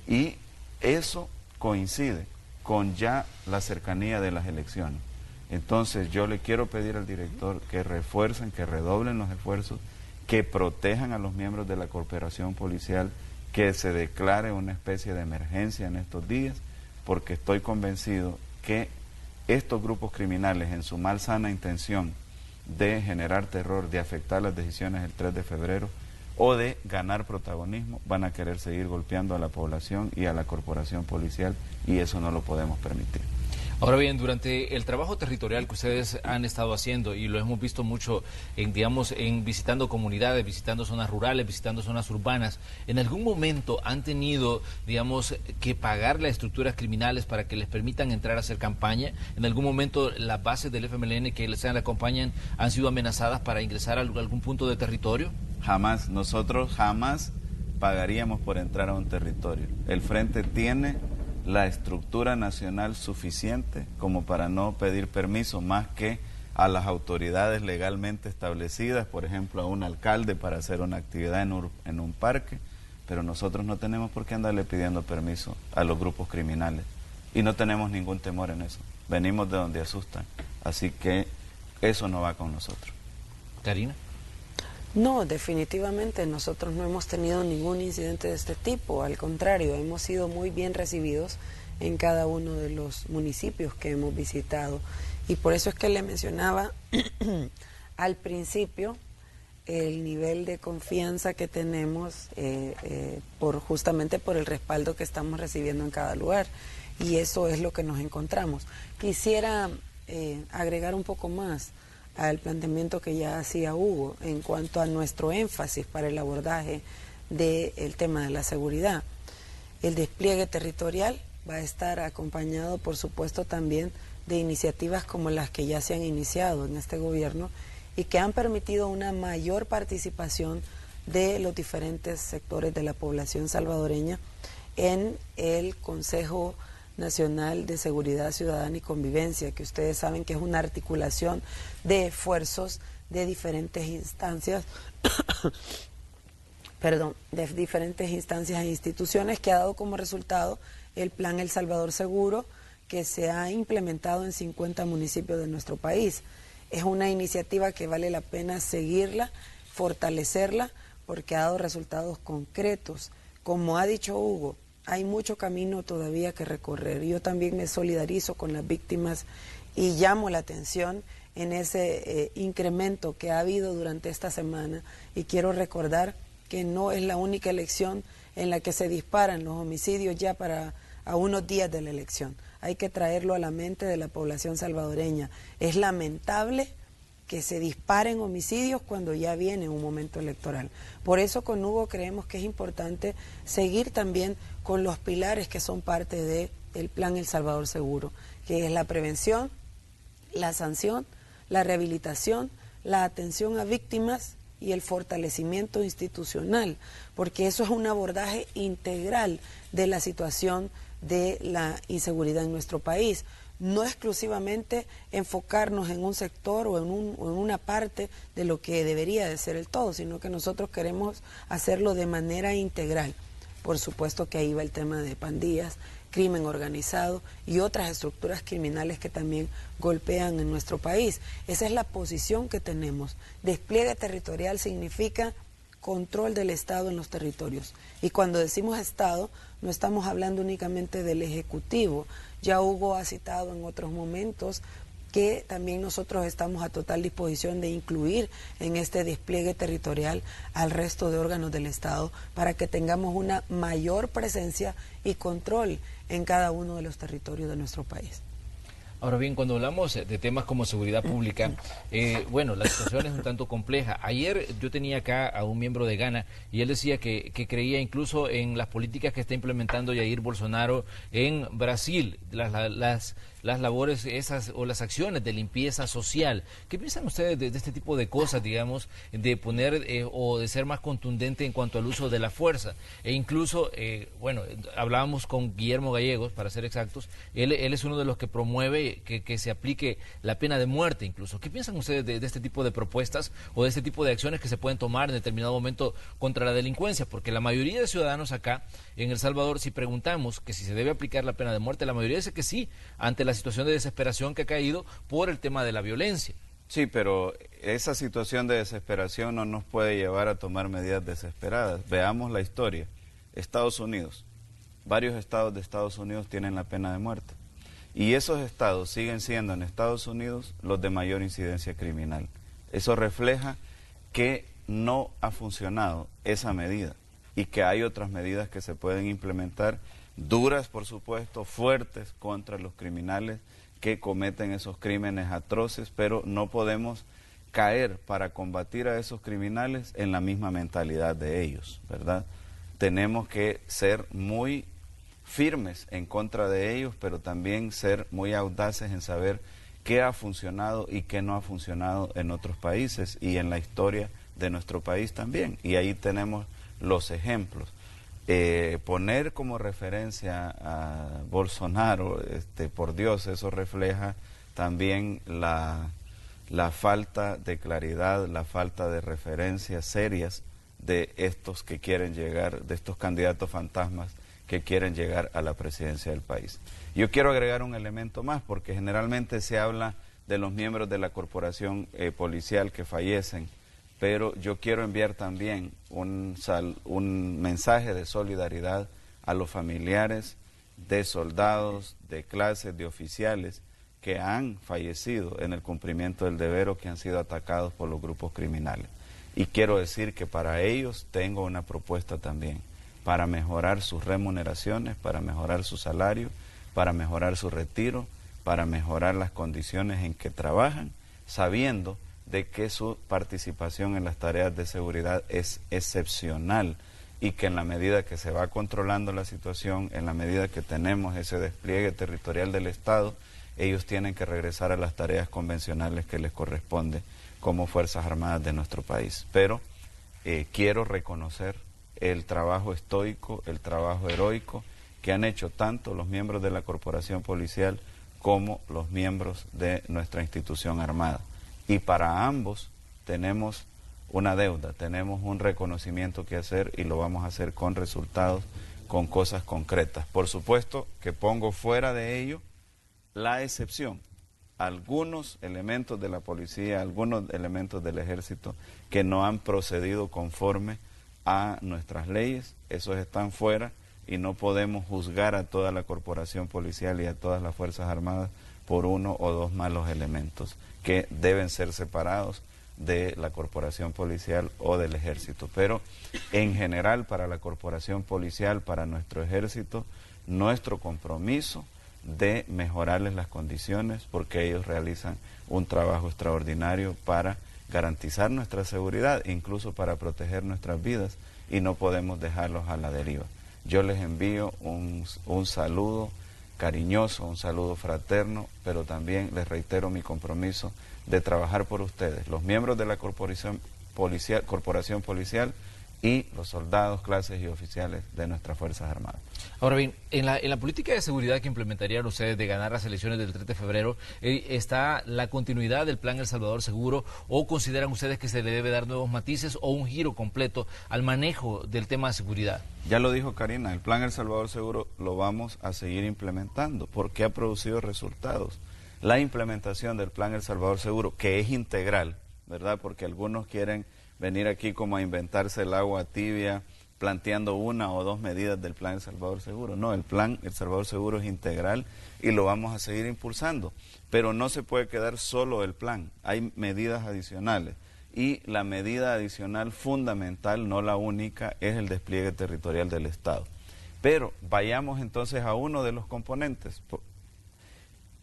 y eso coincide con ya la cercanía de las elecciones. Entonces yo le quiero pedir al director que refuercen, que redoblen los esfuerzos, que protejan a los miembros de la corporación policial, que se declare una especie de emergencia en estos días, porque estoy convencido que estos grupos criminales, en su malsana intención de generar terror, de afectar las decisiones del 3 de febrero o de ganar protagonismo, van a querer seguir golpeando a la población y a la corporación policial, y eso no lo podemos permitir. Ahora bien, durante el trabajo territorial que ustedes han estado haciendo, y lo hemos visto mucho en visitando comunidades, visitando zonas rurales, visitando zonas urbanas, ¿en algún momento han tenido, que pagar las estructuras criminales para que les permitan entrar a hacer campaña? ¿En algún momento las bases del FMLN que les acompañan han sido amenazadas para ingresar a algún punto de territorio? Jamás, nosotros jamás pagaríamos por entrar a un territorio. El Frente tiene la estructura nacional suficiente como para no pedir permiso más que a las autoridades legalmente establecidas, por ejemplo a un alcalde para hacer una actividad en un parque, pero nosotros no tenemos por qué andarle pidiendo permiso a los grupos criminales y no tenemos ningún temor en eso. Venimos de donde asustan, así que eso no va con nosotros. Karina. No, definitivamente nosotros no hemos tenido ningún incidente de este tipo, al contrario, hemos sido muy bien recibidos en cada uno de los municipios que hemos visitado. Y por eso es que le mencionaba al principio el nivel de confianza que tenemos justamente por el respaldo que estamos recibiendo en cada lugar. Y eso es lo que nos encontramos. Quisiera agregar un poco más al planteamiento que ya hacía Hugo en cuanto a nuestro énfasis para el abordaje del tema de la seguridad. El despliegue territorial va a estar acompañado, por supuesto, también de iniciativas como las que ya se han iniciado en este gobierno y que han permitido una mayor participación de los diferentes sectores de la población salvadoreña en el Consejo Nacional de Seguridad Ciudadana y Convivencia, que ustedes saben que es una articulación de esfuerzos de diferentes instancias, de diferentes instancias e instituciones, que ha dado como resultado el Plan El Salvador Seguro, que se ha implementado en 50 municipios de nuestro país. Es una iniciativa que vale la pena seguirla, fortalecerla, porque ha dado resultados concretos. Como ha dicho Hugo, hay mucho camino todavía que recorrer. Yo también me solidarizo con las víctimas y llamo la atención en ese incremento que ha habido durante esta semana. Y quiero recordar que no es la única elección en la que se disparan los homicidios ya a unos días de la elección. Hay que traerlo a la mente de la población salvadoreña. Es lamentable que se disparen homicidios cuando ya viene un momento electoral. Por eso con Hugo creemos que es importante seguir también con los pilares que son parte del Plan El Salvador Seguro, que es la prevención, la sanción, la rehabilitación, la atención a víctimas y el fortalecimiento institucional, porque eso es un abordaje integral de la situación de la inseguridad en nuestro país. No exclusivamente enfocarnos en un sector o en una parte de lo que debería de ser el todo, sino que nosotros queremos hacerlo de manera integral. Por supuesto que ahí va el tema de pandillas, crimen organizado y otras estructuras criminales que también golpean en nuestro país. Esa es la posición que tenemos. Despliegue territorial significa control del Estado en los territorios. Y cuando decimos Estado, no estamos hablando únicamente del Ejecutivo. Ya Hugo ha citado en otros momentos que también nosotros estamos a total disposición de incluir en este despliegue territorial al resto de órganos del Estado para que tengamos una mayor presencia y control en cada uno de los territorios de nuestro país. Ahora bien, cuando hablamos de temas como seguridad pública, bueno, la situación es un tanto compleja. Ayer yo tenía acá a un miembro de Gana y él decía que creía incluso en las políticas que está implementando Jair Bolsonaro en Brasil, las labores esas o las acciones de limpieza social. ¿Qué piensan ustedes de este tipo de cosas, digamos, de poner o de ser más contundente en cuanto al uso de la fuerza? E incluso, bueno, hablábamos con Guillermo Gallegos, para ser exactos, él es uno de los que promueve que se aplique la pena de muerte incluso. ¿Qué piensan ustedes de este tipo de propuestas o de este tipo de acciones que se pueden tomar en determinado momento contra la delincuencia? Porque la mayoría de ciudadanos acá en El Salvador, si preguntamos que si se debe aplicar la pena de muerte, la mayoría dice que sí, ante la situación de desesperación que ha caído por el tema de la violencia. Sí, pero esa situación de desesperación no nos puede llevar a tomar medidas desesperadas. Veamos la historia. Estados Unidos, varios estados de Estados Unidos tienen la pena de muerte. Y esos estados siguen siendo en Estados Unidos los de mayor incidencia criminal. Eso refleja que no ha funcionado esa medida y que hay otras medidas que se pueden implementar, duras por supuesto, fuertes contra los criminales que cometen esos crímenes atroces, pero no podemos caer para combatir a esos criminales en la misma mentalidad de ellos, ¿verdad? Tenemos que ser muy firmes en contra de ellos, pero también ser muy audaces en saber qué ha funcionado y qué no ha funcionado en otros países y en la historia de nuestro país también. Y ahí tenemos los ejemplos. Poner como referencia a Bolsonaro, por Dios, eso refleja también la falta de claridad, la falta de referencias serias de estos que quieren llegar, de estos candidatos fantasmas que quieren llegar a la presidencia del país. Yo quiero agregar un elemento más, porque generalmente se habla de los miembros de la corporación policial que fallecen, pero yo quiero enviar también un mensaje de solidaridad a los familiares de soldados, de clases, de oficiales que han fallecido en el cumplimiento del deber o que han sido atacados por los grupos criminales. Y quiero decir que para ellos tengo una propuesta también, para mejorar sus remuneraciones, para mejorar su salario, para mejorar su retiro, para mejorar las condiciones en que trabajan, sabiendo de que su participación en las tareas de seguridad es excepcional y que en la medida que se va controlando la situación, en la medida que tenemos ese despliegue territorial del Estado, ellos tienen que regresar a las tareas convencionales que les corresponde como Fuerzas Armadas de nuestro país. Pero quiero reconocer el trabajo estoico, el trabajo heroico que han hecho tanto los miembros de la corporación policial como los miembros de nuestra institución armada. Y para ambos tenemos una deuda, tenemos un reconocimiento que hacer y lo vamos a hacer con resultados, con cosas concretas. Por supuesto que pongo fuera de ello la excepción, algunos elementos de la policía, algunos elementos del ejército que no han procedido conforme a nuestras leyes, esos están fuera y no podemos juzgar a toda la corporación policial y a todas las Fuerzas Armadas por uno o dos malos elementos que deben ser separados de la corporación policial o del ejército. Pero en general para la corporación policial, para nuestro ejército, nuestro compromiso de mejorarles las condiciones porque ellos realizan un trabajo extraordinario para garantizar nuestra seguridad, incluso para proteger nuestras vidas, y no podemos dejarlos a la deriva. Yo les envío un saludo cariñoso, un saludo fraterno, pero también les reitero mi compromiso de trabajar por ustedes, los miembros de la corporación policial y los soldados, clases y oficiales de nuestras Fuerzas Armadas. Ahora bien, en la política de seguridad que implementarían ustedes de ganar las elecciones del 3 de febrero, ¿está la continuidad del Plan El Salvador Seguro o consideran ustedes que se le debe dar nuevos matices o un giro completo al manejo del tema de seguridad? Ya lo dijo Karina, el Plan El Salvador Seguro lo vamos a seguir implementando porque ha producido resultados. La implementación del Plan El Salvador Seguro, que es integral, ¿verdad? Porque algunos quieren venir aquí como a inventarse el agua tibia, planteando una o dos medidas del Plan El Salvador Seguro. No, el Plan El Salvador Seguro es integral y lo vamos a seguir impulsando. Pero no se puede quedar solo el plan, hay medidas adicionales. Y la medida adicional fundamental, no la única, es el despliegue territorial del Estado. Pero vayamos entonces a uno de los componentes,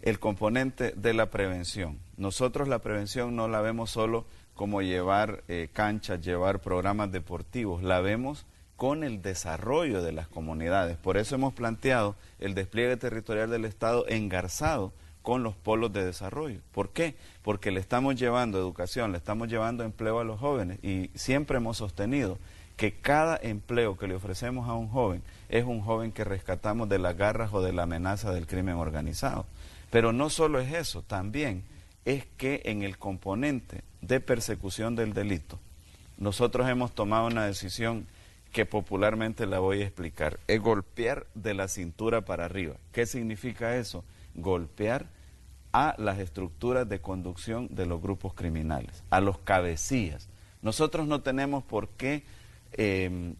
el componente de la prevención. Nosotros la prevención no la vemos solo como llevar canchas, llevar programas deportivos, la vemos con el desarrollo de las comunidades. Por eso hemos planteado el despliegue territorial del Estado engarzado con los polos de desarrollo. ¿Por qué? Porque le estamos llevando educación, le estamos llevando empleo a los jóvenes y siempre hemos sostenido que cada empleo que le ofrecemos a un joven es un joven que rescatamos de las garras o de la amenaza del crimen organizado. Pero no solo es eso, también es que en el componente de persecución del delito, nosotros hemos tomado una decisión que popularmente la voy a explicar, es golpear de la cintura para arriba. ¿Qué significa eso? Golpear a las estructuras de conducción de los grupos criminales, a los cabecillas. Nosotros no tenemos por qué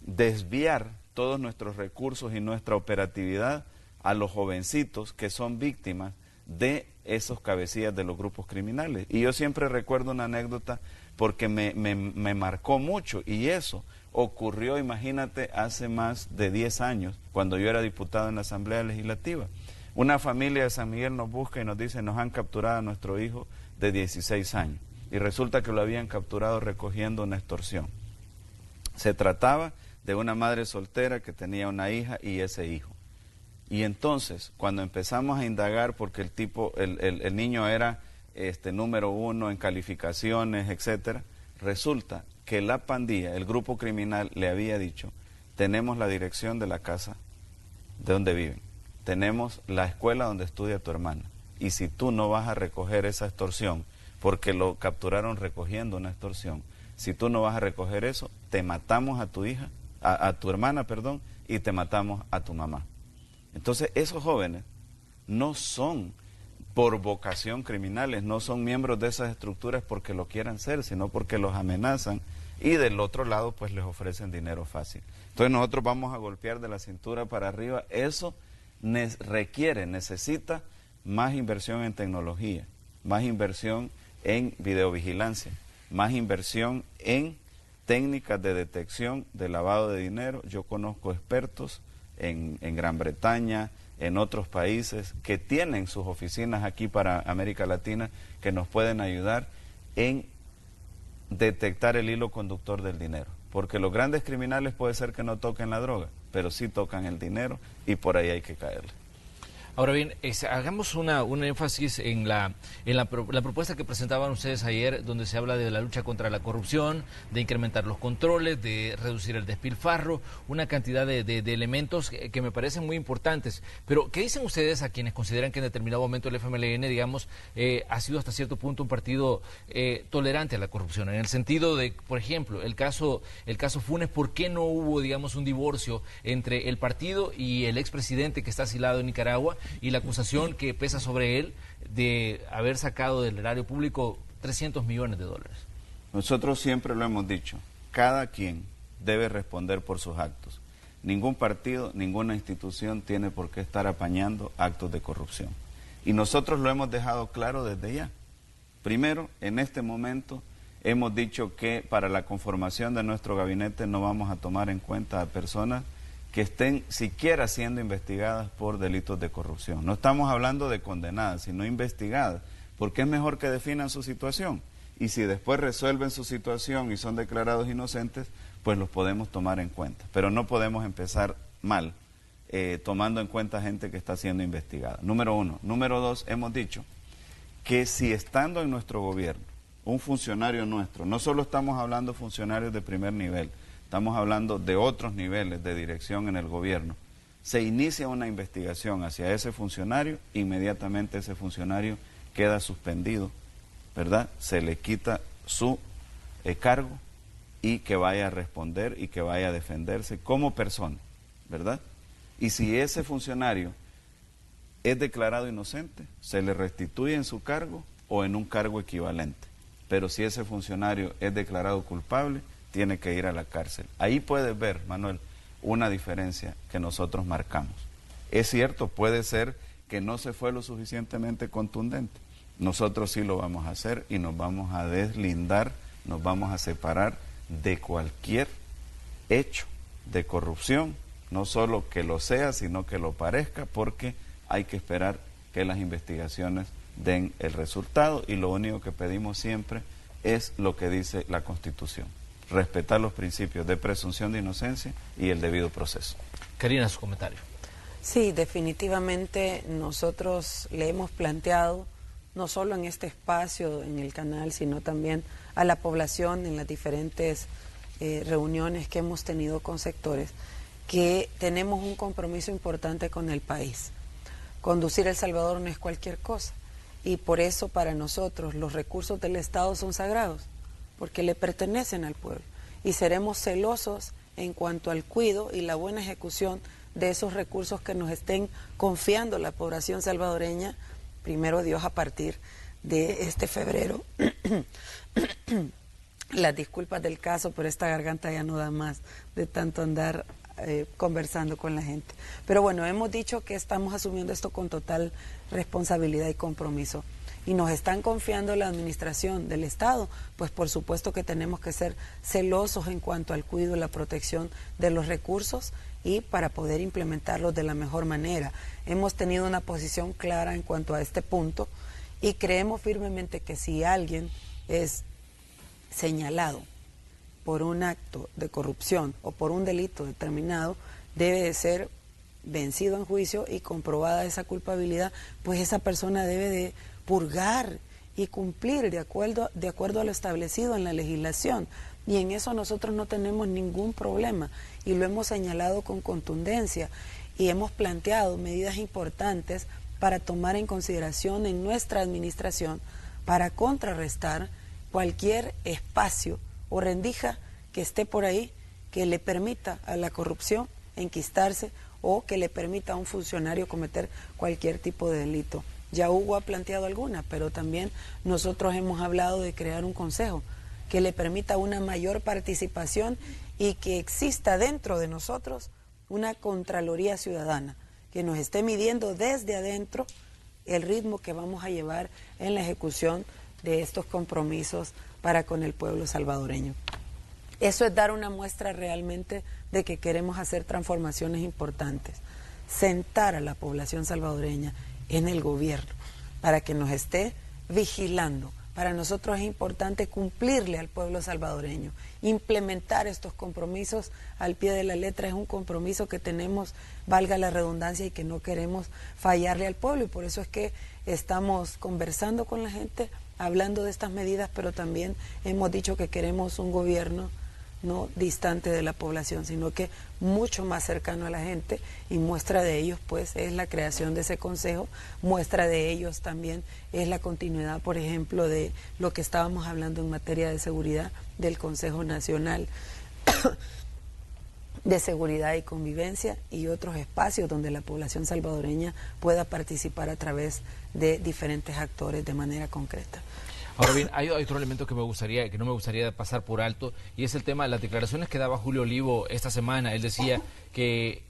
desviar todos nuestros recursos y nuestra operatividad a los jovencitos que son víctimas de esos cabecillas de los grupos criminales. Y yo siempre recuerdo una anécdota porque me marcó mucho, y eso ocurrió, imagínate, hace más de 10 años, cuando yo era diputado en la Asamblea Legislativa. Una familia de San Miguel nos busca y nos dice: nos han capturado a nuestro hijo de 16 años. Y resulta que lo habían capturado recogiendo una extorsión. Se trataba de una madre soltera que tenía una hija y ese hijo. Y entonces, cuando empezamos a indagar, porque el niño era número 1 en calificaciones, etcétera, resulta que la pandilla, el grupo criminal, le había dicho: tenemos la dirección de la casa de donde viven, tenemos la escuela donde estudia tu hermana, y si tú no vas a recoger esa extorsión, porque lo capturaron recogiendo una extorsión, si tú no vas a recoger eso, te matamos a tu hija, a tu hermana, perdón, y te matamos a tu mamá. Entonces, esos jóvenes no son por vocación criminales, no son miembros de esas estructuras porque lo quieran ser, sino porque los amenazan y del otro lado pues les ofrecen dinero fácil. Entonces nosotros vamos a golpear de la cintura para arriba. Eso necesita más inversión en tecnología, más inversión en videovigilancia, más inversión en técnicas de detección de lavado de dinero. Yo conozco expertos en Gran Bretaña, en otros países que tienen sus oficinas aquí para América Latina, que nos pueden ayudar en detectar el hilo conductor del dinero. Porque los grandes criminales puede ser que no toquen la droga, pero sí tocan el dinero y por ahí hay que caerle. Ahora bien, hagamos un énfasis en la propuesta que presentaban ustedes ayer, donde se habla de la lucha contra la corrupción, de incrementar los controles, de reducir el despilfarro, una cantidad de elementos que me parecen muy importantes. Pero, ¿qué dicen ustedes a quienes consideran que en determinado momento el FMLN, digamos, ha sido hasta cierto punto un partido tolerante a la corrupción? En el sentido de, por ejemplo, el caso Funes, ¿por qué no hubo, digamos, un divorcio entre el partido y el expresidente que está asilado en Nicaragua, y la acusación que pesa sobre él de haber sacado del erario público $300 millones? Nosotros siempre lo hemos dicho, cada quien debe responder por sus actos. Ningún partido, ninguna institución tiene por qué estar apañando actos de corrupción. Y nosotros lo hemos dejado claro desde ya. Primero, en este momento, hemos dicho que para la conformación de nuestro gabinete no vamos a tomar en cuenta a personas que estén siquiera siendo investigadas por delitos de corrupción. No estamos hablando de condenadas, sino investigadas, porque es mejor que definan su situación. Y si después resuelven su situación y son declarados inocentes, pues los podemos tomar en cuenta. Pero no podemos empezar mal, tomando en cuenta gente que está siendo investigada. Número uno. Número dos, hemos dicho que si estando en nuestro gobierno, un funcionario nuestro, no solo estamos hablando de funcionarios de primer nivel, estamos hablando de otros niveles de dirección en el gobierno, se inicia una investigación hacia ese funcionario, inmediatamente ese funcionario queda suspendido, ¿verdad? Se le quita su cargo y que vaya a responder y que vaya a defenderse como persona, ¿verdad? Y si ese funcionario es declarado inocente, se le restituye en su cargo o en un cargo equivalente. Pero si ese funcionario es declarado culpable, tiene que ir a la cárcel. Ahí puedes ver, Manuel, una diferencia que nosotros marcamos. Es cierto, puede ser que no se fue lo suficientemente contundente. Nosotros sí lo vamos a hacer y nos vamos a deslindar, nos vamos a separar de cualquier hecho de corrupción, no solo que lo sea, sino que lo parezca, porque hay que esperar que las investigaciones den el resultado y lo único que pedimos siempre es lo que dice la Constitución: respetar los principios de presunción de inocencia y el debido proceso. Karina, su comentario. Sí, definitivamente nosotros le hemos planteado, no solo en este espacio, en el canal, sino también a la población en las diferentes reuniones que hemos tenido con sectores, que tenemos un compromiso importante con el país. Conducir El Salvador no es cualquier cosa, y por eso para nosotros los recursos del Estado son sagrados, porque le pertenecen al pueblo, y seremos celosos en cuanto al cuidado y la buena ejecución de esos recursos que nos estén confiando la población salvadoreña, primero Dios, a partir de este febrero. Las disculpas del caso, pero esta garganta ya no da más de tanto andar conversando con la gente. Pero bueno, hemos dicho que estamos asumiendo esto con total responsabilidad y compromiso. Y nos están confiando la administración del Estado, pues por supuesto que tenemos que ser celosos en cuanto al cuidado y la protección de los recursos y para poder implementarlos de la mejor manera. Hemos tenido una posición clara en cuanto a este punto y creemos firmemente que si alguien es señalado por un acto de corrupción o por un delito determinado, debe de ser vencido en juicio y comprobada esa culpabilidad, pues esa persona debe de purgar y cumplir de acuerdo a lo establecido en la legislación. Y en eso nosotros no tenemos ningún problema y lo hemos señalado con contundencia y hemos planteado medidas importantes para tomar en consideración en nuestra administración para contrarrestar cualquier espacio o rendija que esté por ahí, que le permita a la corrupción enquistarse o que le permita a un funcionario cometer cualquier tipo de delito. Ya Hugo ha planteado alguna, pero también nosotros hemos hablado de crear un consejo que le permita una mayor participación y que exista dentro de nosotros una Contraloría Ciudadana que nos esté midiendo desde adentro el ritmo que vamos a llevar en la ejecución de estos compromisos para con el pueblo salvadoreño. Eso es dar una muestra realmente de que queremos hacer transformaciones importantes, sentar a la población salvadoreña en el gobierno para que nos esté vigilando. Para nosotros es importante cumplirle al pueblo salvadoreño, implementar estos compromisos al pie de la letra. Es un compromiso que tenemos, valga la redundancia, y que no queremos fallarle al pueblo, y por eso es que estamos conversando con la gente, hablando de estas medidas, pero también hemos dicho que queremos un gobierno no distante de la población, sino que mucho más cercano a la gente, y muestra de ellos pues es la creación de ese consejo, muestra de ellos también es la continuidad, por ejemplo, de lo que estábamos hablando en materia de seguridad del Consejo Nacional de Seguridad y Convivencia, y otros espacios donde la población salvadoreña pueda participar a través de diferentes actores de manera concreta. Ahora bien, hay otro elemento que no me gustaría pasar por alto, y es el tema de las declaraciones que daba Julio Olivo esta semana. Él decía que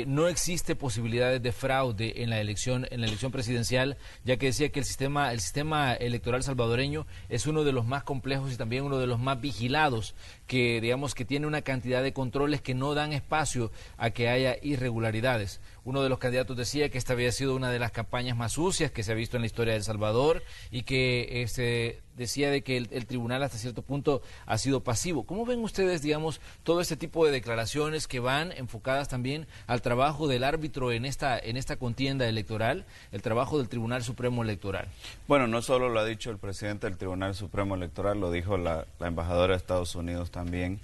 no existe posibilidades de fraude en la elección presidencial, ya que decía que el sistema electoral salvadoreño es uno de los más complejos y también uno de los más vigilados, que digamos que tiene una cantidad de controles que no dan espacio a que haya irregularidades. Uno de los candidatos decía que esta había sido una de las campañas más sucias que se ha visto en la historia de El Salvador, y que decía de que el tribunal hasta cierto punto ha sido pasivo. ¿Cómo ven ustedes, digamos, todo este tipo de declaraciones que van enfocadas también al trabajo del árbitro en esta contienda electoral, el trabajo del Tribunal Supremo Electoral? Bueno, no solo lo ha dicho el presidente del Tribunal Supremo Electoral, lo dijo la embajadora de Estados Unidos también.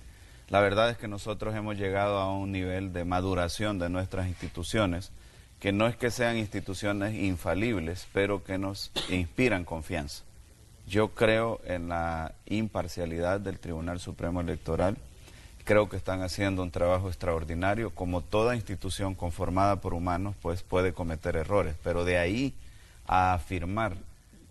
La verdad es que nosotros hemos llegado a un nivel de maduración de nuestras instituciones, que no es que sean instituciones infalibles, pero que nos inspiran confianza. Yo creo en la imparcialidad del Tribunal Supremo Electoral. Creo que están haciendo un trabajo extraordinario. Como toda institución conformada por humanos, pues puede cometer errores, pero de ahí a afirmar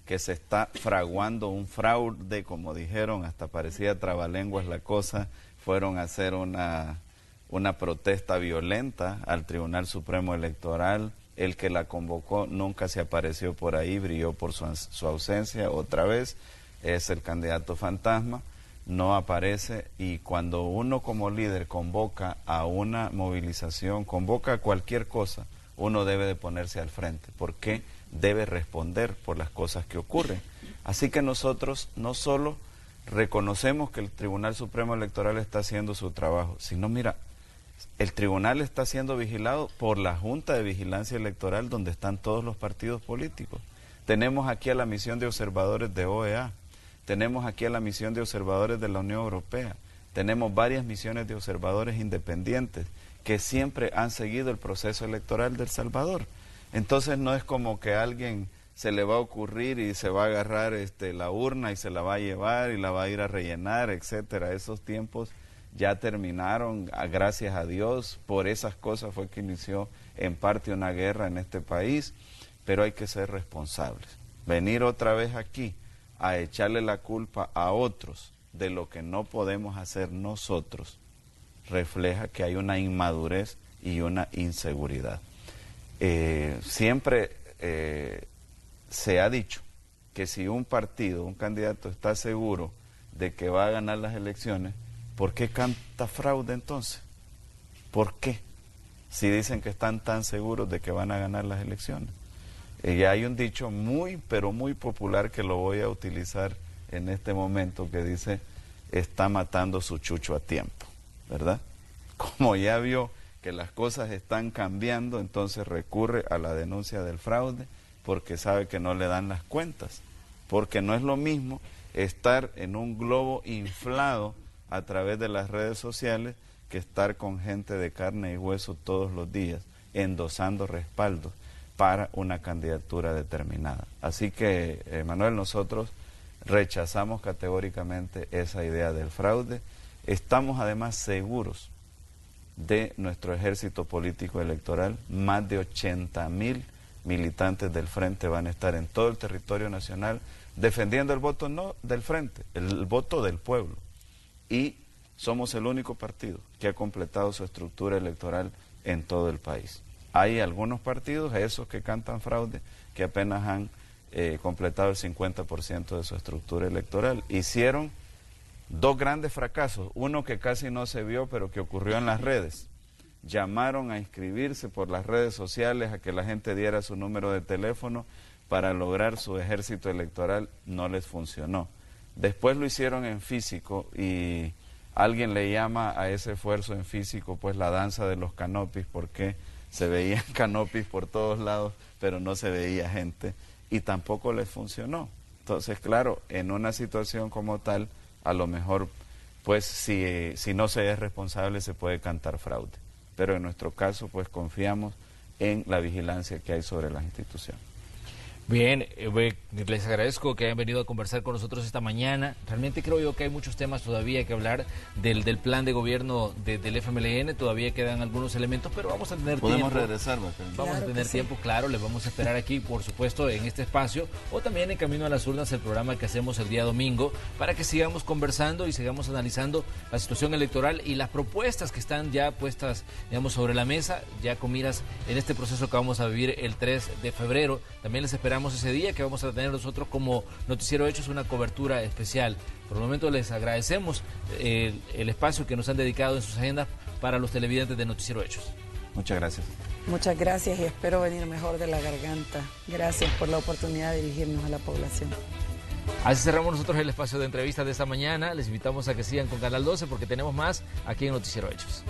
que se está fraguando un fraude, como dijeron, hasta parecía trabalenguas la cosa, fueron a hacer una protesta violenta al Tribunal Supremo Electoral. El que la convocó nunca se apareció por ahí, brilló por su ausencia otra vez, es el candidato fantasma, no aparece, y cuando uno como líder convoca a una movilización, convoca a cualquier cosa, uno debe de ponerse al frente, porque debe responder por las cosas que ocurren. Así que nosotros no solo reconocemos que el Tribunal Supremo Electoral está haciendo su trabajo, sino mira, el tribunal está siendo vigilado por la Junta de Vigilancia Electoral, donde están todos los partidos políticos. Tenemos aquí a la misión de observadores de OEA, tenemos aquí a la misión de observadores de la Unión Europea, tenemos varias misiones de observadores independientes que siempre han seguido el proceso electoral de El Salvador. Entonces no es como que a alguien se le va a ocurrir y se va a agarrar la urna y se la va a llevar y la va a ir a rellenar, etcétera. Esos tiempos ya terminaron, gracias a Dios. Por esas cosas fue que inició en parte una guerra en este país, pero hay que ser responsables. Venir otra vez aquí a echarle la culpa a otros de lo que no podemos hacer nosotros refleja que hay una inmadurez y una inseguridad. Siempre se ha dicho que si un partido, un candidato está seguro de que va a ganar las elecciones, ¿por qué canta fraude entonces? ¿Por qué? Si dicen que están tan seguros de que van a ganar las elecciones. Y hay un dicho muy, pero muy popular que lo voy a utilizar en este momento, que dice, está matando su chucho a tiempo, ¿verdad? Como ya vio que las cosas están cambiando, entonces recurre a la denuncia del fraude, porque sabe que no le dan las cuentas, porque no es lo mismo estar en un globo inflado a través de las redes sociales que estar con gente de carne y hueso todos los días, endosando respaldos para una candidatura determinada. Así que, Manuel, nosotros rechazamos categóricamente esa idea del fraude. Estamos además seguros de nuestro ejército político electoral. Más de 80.000 militantes del Frente van a estar en todo el territorio nacional defendiendo el voto no del Frente, el voto del pueblo. Y somos el único partido que ha completado su estructura electoral en todo el país. Hay algunos partidos, esos que cantan fraude, que apenas han completado el 50% de su estructura electoral. Hicieron dos grandes fracasos, uno que casi no se vio, pero que ocurrió en las redes. Llamaron a inscribirse por las redes sociales, a que la gente diera su número de teléfono para lograr su ejército electoral, no les funcionó. Después lo hicieron en físico y alguien le llama a ese esfuerzo en físico pues la danza de los canopis, porque se veían canopis por todos lados, pero no se veía gente y tampoco les funcionó. Entonces, claro, en una situación como tal, a lo mejor, pues si no se es responsable, se puede cantar fraude. Pero en nuestro caso, pues confiamos en la vigilancia que hay sobre las instituciones. Bien, les agradezco que hayan venido a conversar con nosotros esta mañana. Realmente creo yo que hay muchos temas todavía que hablar del plan de gobierno del FMLN. Todavía quedan algunos elementos, pero vamos a tener tiempo. Podemos regresar, Vamos a tener tiempo, claro. Les vamos a esperar aquí, por supuesto, en este espacio, o también en Camino a las Urnas, el programa que hacemos el día domingo, para que sigamos conversando y sigamos analizando la situación electoral y las propuestas que están ya puestas, digamos, sobre la mesa, ya con miras en este proceso que vamos a vivir el 3 de febrero. También les esperamos ese día, que vamos a tener nosotros como Noticiero Hechos una cobertura especial. Por el momento les agradecemos el espacio que nos han dedicado en sus agendas para los televidentes de Noticiero Hechos. Muchas gracias. Muchas gracias y espero venir mejor de la garganta. Gracias por la oportunidad de dirigirnos a la población. Así cerramos nosotros el espacio de entrevistas de esta mañana. Les invitamos a que sigan con Canal 12 porque tenemos más aquí en Noticiero Hechos.